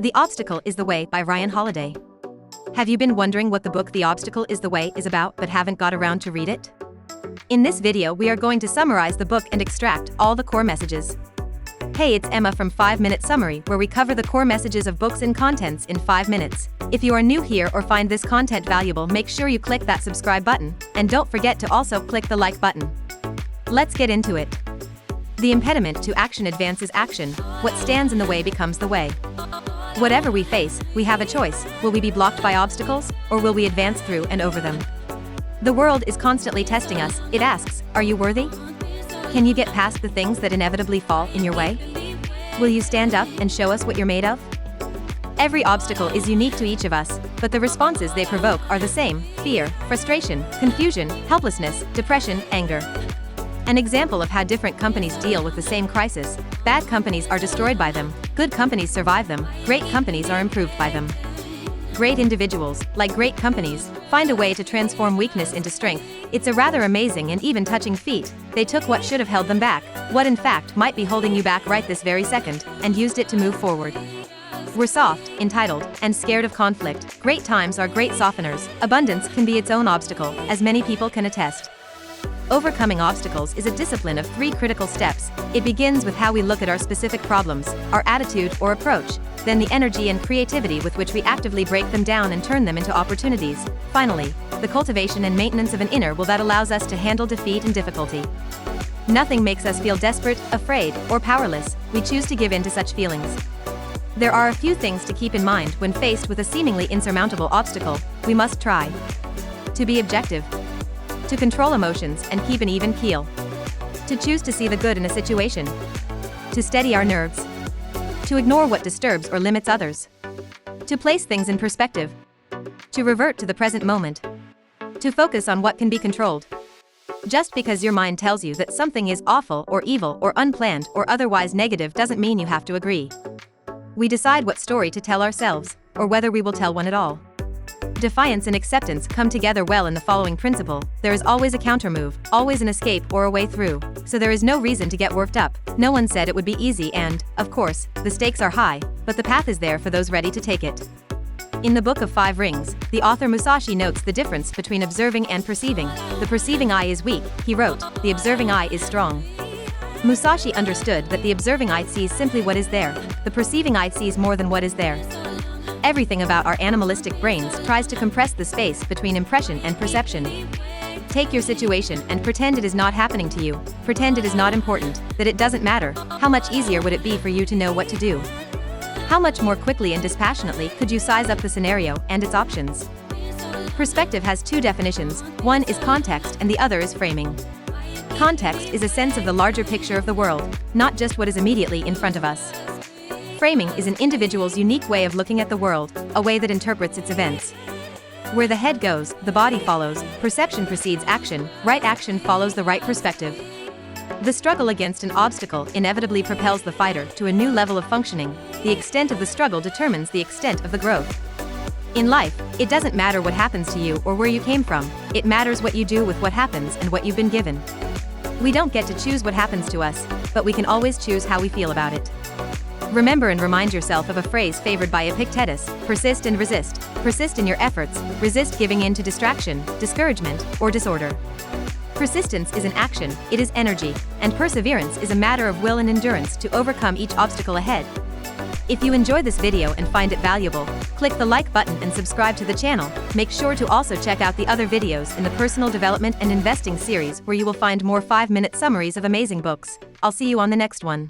The Obstacle is the Way by Ryan Holiday. Have you been wondering what the book The Obstacle is the Way is about but haven't got around to read it? In this video we are going to summarize the book and extract all the core messages. Hey, it's Emma from 5 Minute Summary, where we cover the core messages of books and contents in 5 minutes. If you are new here or find this content valuable, make sure you click that subscribe button, and don't forget to also click the like button. Let's get into it. The impediment to action advances action. What stands in the way becomes the way. Whatever we face, we have a choice. Will we be blocked by obstacles, or will we advance through and over them? The world is constantly testing us. It asks, are you worthy? Can you get past the things that inevitably fall in your way? Will you stand up and show us what you're made of? Every obstacle is unique to each of us, but the responses they provoke are the same: fear, frustration, confusion, helplessness, depression, anger. An example of how different companies deal with the same crisis: bad companies are destroyed by them, good companies survive them, great companies are improved by them. Great individuals, like great companies, find a way to transform weakness into strength. It's a rather amazing and even touching feat. They took what should have held them back, what in fact might be holding you back right this very second, and used it to move forward. We're soft, entitled, and scared of conflict. Great times are great softeners. Abundance can be its own obstacle, as many people can attest. Overcoming obstacles is a discipline of 3 critical steps. It begins with how we look at our specific problems, our attitude or approach, then the energy and creativity with which we actively break them down and turn them into opportunities. Finally, the cultivation and maintenance of an inner will that allows us to handle defeat and difficulty. Nothing makes us feel desperate, afraid, or powerless. We choose to give in to such feelings. There are a few things to keep in mind when faced with a seemingly insurmountable obstacle. We must try to be objective, to control emotions and keep an even keel, to choose to see the good in a situation, to steady our nerves, to ignore what disturbs or limits others, to place things in perspective, to revert to the present moment, to focus on what can be controlled. Just because your mind tells you that something is awful or evil or unplanned or otherwise negative doesn't mean you have to agree. We decide what story to tell ourselves, or whether we will tell one at all. Defiance and acceptance come together well in the following principle: there is always a countermove, always an escape or a way through, so there is no reason to get worked up. No one said it would be easy and, of course, the stakes are high, but the path is there for those ready to take it. In the Book of 5 Rings, the author Musashi notes the difference between observing and perceiving. The perceiving eye is weak, he wrote, the observing eye is strong. Musashi understood that the observing eye sees simply what is there, the perceiving eye sees more than what is there. Everything about our animalistic brains tries to compress the space between impression and perception. Take your situation and pretend it is not happening to you. Pretend it is not important, that it doesn't matter. How much easier would it be for you to know what to do? How much more quickly and dispassionately could you size up the scenario and its options? Perspective has 2 definitions. One is context and the other is framing. Context is a sense of the larger picture of the world, not just what is immediately in front of us. Framing is an individual's unique way of looking at the world, a way that interprets its events. Where the head goes, the body follows. Perception precedes action, right action follows the right perspective. The struggle against an obstacle inevitably propels the fighter to a new level of functioning. The extent of the struggle determines the extent of the growth. In life, it doesn't matter what happens to you or where you came from. It matters what you do with what happens and what you've been given. We don't get to choose what happens to us, but we can always choose how we feel about it. Remember and remind yourself of a phrase favored by Epictetus: persist and resist. Persist in your efforts, resist giving in to distraction, discouragement, or disorder. Persistence is an action, it is energy, and perseverance is a matter of will and endurance to overcome each obstacle ahead. If you enjoy this video and find it valuable, click the like button and subscribe to the channel. Make sure to also check out the other videos in the Personal Development and Investing series, where you will find more 5-minute summaries of amazing books. I'll see you on the next one.